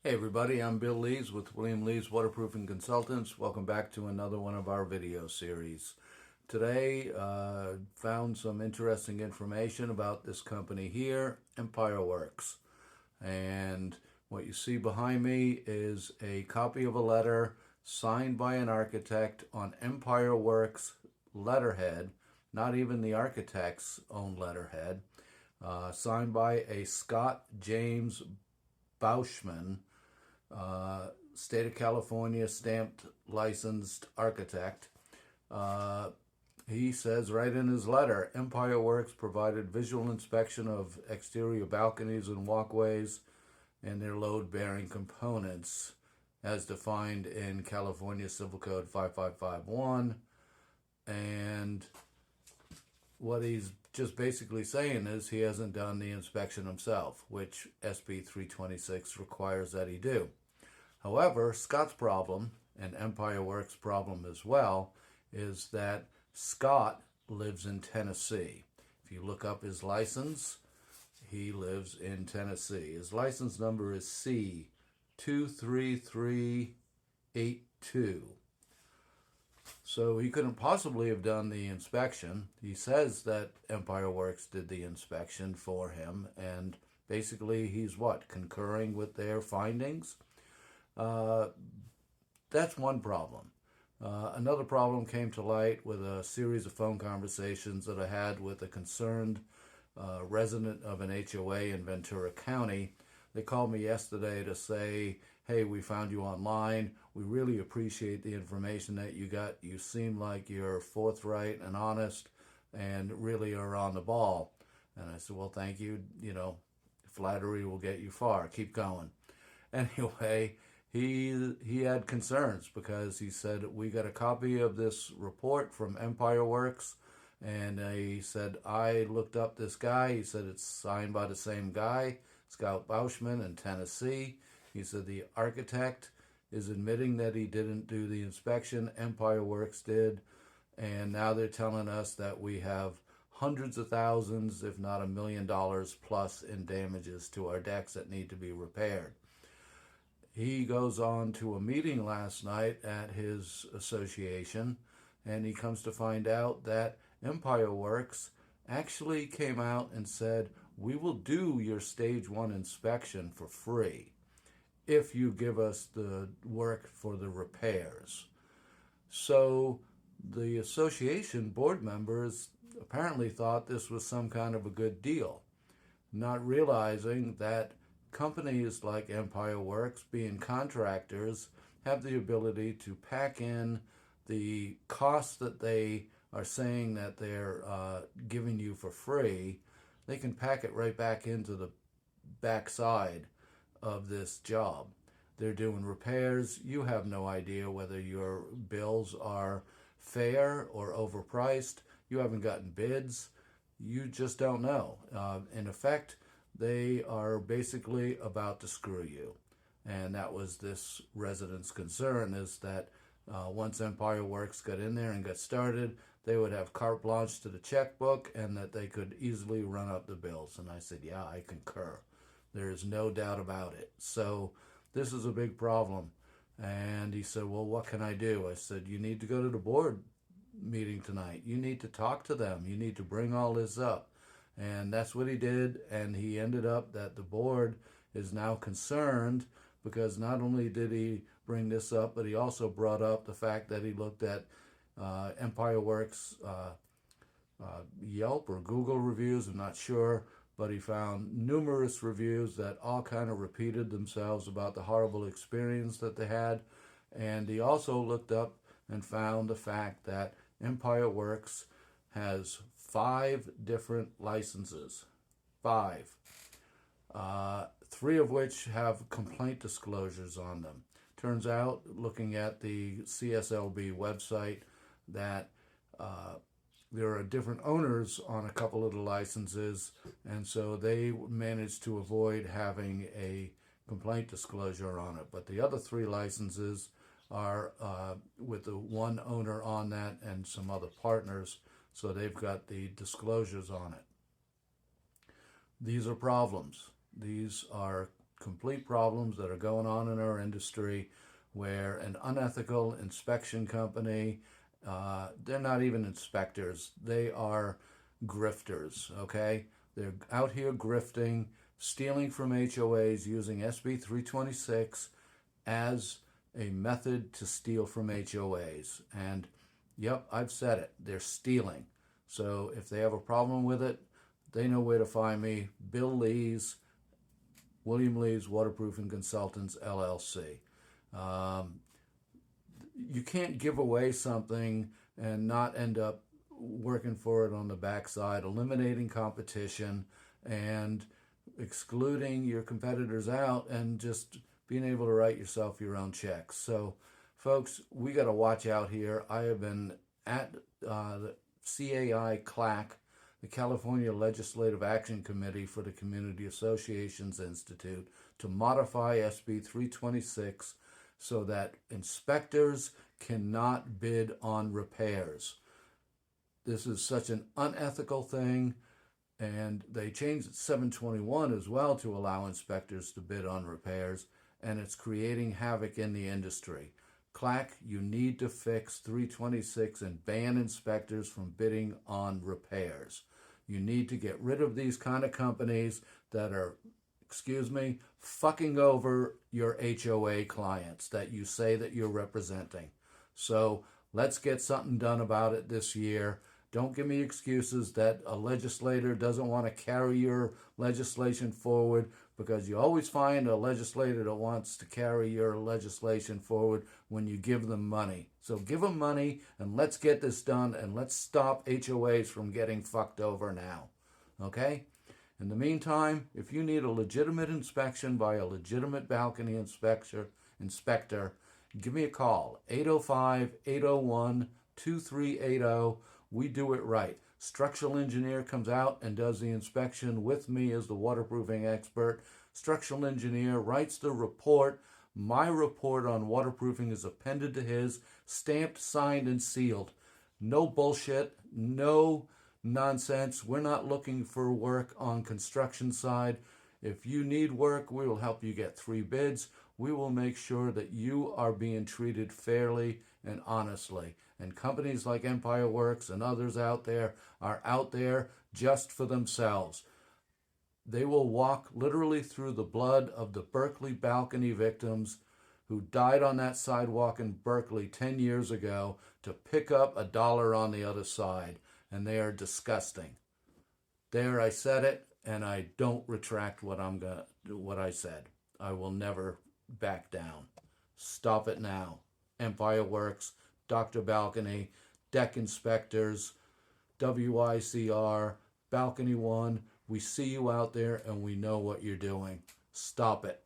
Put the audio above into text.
Hey everybody, I'm Bill Lees with William Lees Waterproofing Consultants. Welcome back to another one of our video series. Today, found some interesting information about this company here, Empireworks. And what you see behind me is a copy of a letter signed by an architect on Empireworks letterhead, not even the architect's own letterhead, signed by a Scott James Bauschman, state of California stamped licensed architect. He says right in his letter, Empireworks provided visual inspection of exterior balconies and walkways and their load-bearing components as defined in California Civil Code 5551. And what he's just basically saying is he hasn't done the inspection himself, which SB 326 requires that he do. However, Scott's problem, and Empireworks' problem as well, is that Scott lives in Tennessee. If you look up his license, he lives in Tennessee. His license number is C23382. So he couldn't possibly have done the inspection. He says that Empireworks did the inspection for him, and basically he's what? Concurring with their findings? That's one problem. Another problem came to light with a series of phone conversations that I had with a concerned resident of an HOA in Ventura County. They called me yesterday to say, hey, we found you online. We really appreciate the information that you got. You seem like you're forthright and honest and really are on the ball. And I said, well, thank you. Flattery will get you far. Keep going. Anyway, he had concerns because he said, we got a copy of this report from Empireworks, and he said, I looked up this guy. He said it's signed by the same guy, Scott Bauschman in Tennessee. He said the architect is admitting that he didn't do the inspection. Empireworks did, and now they're telling us that we have hundreds of thousands, if not $1 million plus in damages to our decks that need to be repaired. He goes on to a meeting last night at his association, and he comes to find out that Empireworks actually came out and said, we will do your stage 1 inspection for free if you give us the work for the repairs. So the association board members apparently thought this was some kind of a good deal, not realizing that companies like Empireworks, being contractors, have the ability to pack in the costs that they are saying that they're giving you for free. They can pack it right back into the backside of this job. They're doing repairs. You have no idea whether your bills are fair or overpriced. You haven't gotten bids. You just don't know. In effect, they are basically about to screw you. And that was this resident's concern, is that once Empireworks got in there and got started, they would have carte blanche to the checkbook and that they could easily run up the bills. And I said, yeah, I concur. There is no doubt about it. So this is a big problem. And he said, well, what can I do? I said, you need to go to the board meeting tonight. You need to talk to them. You need to bring all this up. And that's what he did, and he ended up that the board is now concerned because not only did he bring this up, but he also brought up the fact that he looked at Empireworks Yelp or Google reviews, I'm not sure, but he found numerous reviews that all kind of repeated themselves about the horrible experience that they had. And he also looked up and found the fact that Empireworks has 5 different licenses, 5, 3 of which have complaint disclosures on them. Turns out, looking at the CSLB website, that there are different owners on a couple of the licenses, and so they managed to avoid having a complaint disclosure on it. But the other 3 licenses are with the one owner on that and some other partners, so they've got the disclosures on it. These are problems. These are complete problems that are going on in our industry where an unethical inspection company, they're not even inspectors, they are grifters, okay? They're out here grifting, stealing from HOAs using SB 326 as a method to steal from HOAs. And yep, I've said it, they're stealing. So if they have a problem with it, they know where to find me. Bill Lees, William Lees Waterproofing Consultants, LLC. You can't give away something and not end up working for it on the backside, eliminating competition and excluding your competitors out and just being able to write yourself your own checks. So, folks, we got to watch out here. I have been at the CAI CLAC, the California Legislative Action Committee for the Community Associations Institute, to modify SB 326 so that inspectors cannot bid on repairs. This is such an unethical thing, and they changed 721 as well to allow inspectors to bid on repairs, and it's creating havoc in the industry. CLAC, you need to fix 326 and ban inspectors from bidding on repairs. You need to get rid of these kind of companies that are, fucking over your HOA clients that you say that you're representing. So let's get something done about it this year. Don't give me excuses that a legislator doesn't want to carry your legislation forward, because you always find a legislator that wants to carry your legislation forward when you give them money. So give them money and let's get this done, and let's stop HOAs from getting fucked over now. Okay? In the meantime, if you need a legitimate inspection by a legitimate balcony inspector, give me a call, 805-801-2380. We do it right. Structural engineer comes out and does the inspection with me as the waterproofing expert. Structural engineer writes the report. My report on waterproofing is appended to his, stamped, signed, and sealed. No bullshit, no nonsense. We're not looking for work on construction side. If you need work, we will help you get 3 bids. We will make sure that you are being treated fairly and honestly. And companies like Empireworks and others out there are out there just for themselves. They will walk literally through the blood of the Berkeley balcony victims who died on that sidewalk in Berkeley 10 years ago to pick up $1 on the other side. And they are disgusting. There, I said it, and I don't retract what I said. I will never back down. Stop it now. Empireworks, Dr. Balcony, deck inspectors, WICR, Balcony One. We see you out there and we know what you're doing. Stop it.